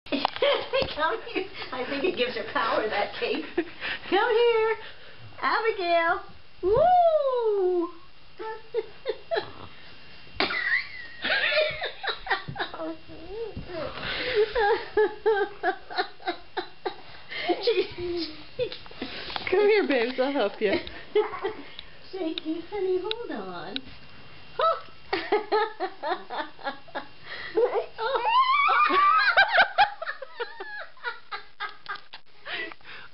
Come here. I think it gives her power, that cape. Come here. Abigail. Woo! Come here, babes. I'll help you. Shaky, honey, hold on. Oh.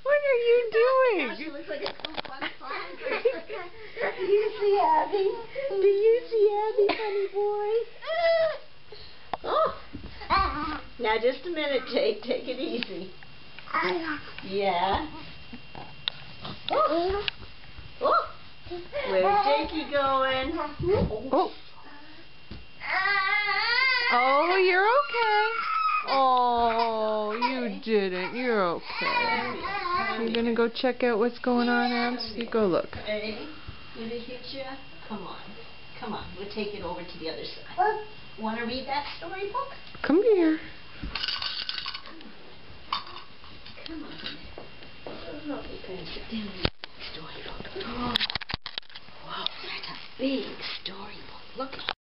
What are you doing? Now she looks like a Do you see Abby? Do you see Abby, honey boy? Oh. Now just a minute, Jake. Take it easy. Yeah. Oh. Oh. Where's Jakey going? Oh. Oh, you're okay. Oh, you didn't. You're okay. You're gonna go check out what's going on, Abs? You go look. Ready? Did it hit you? Come on. Come on. We'll take it over to the other side. Want to read that storybook? Come here. Come on. Oh, we're going to sit down and read the storybook. Oh. Wow, that's a big storybook. Look at it.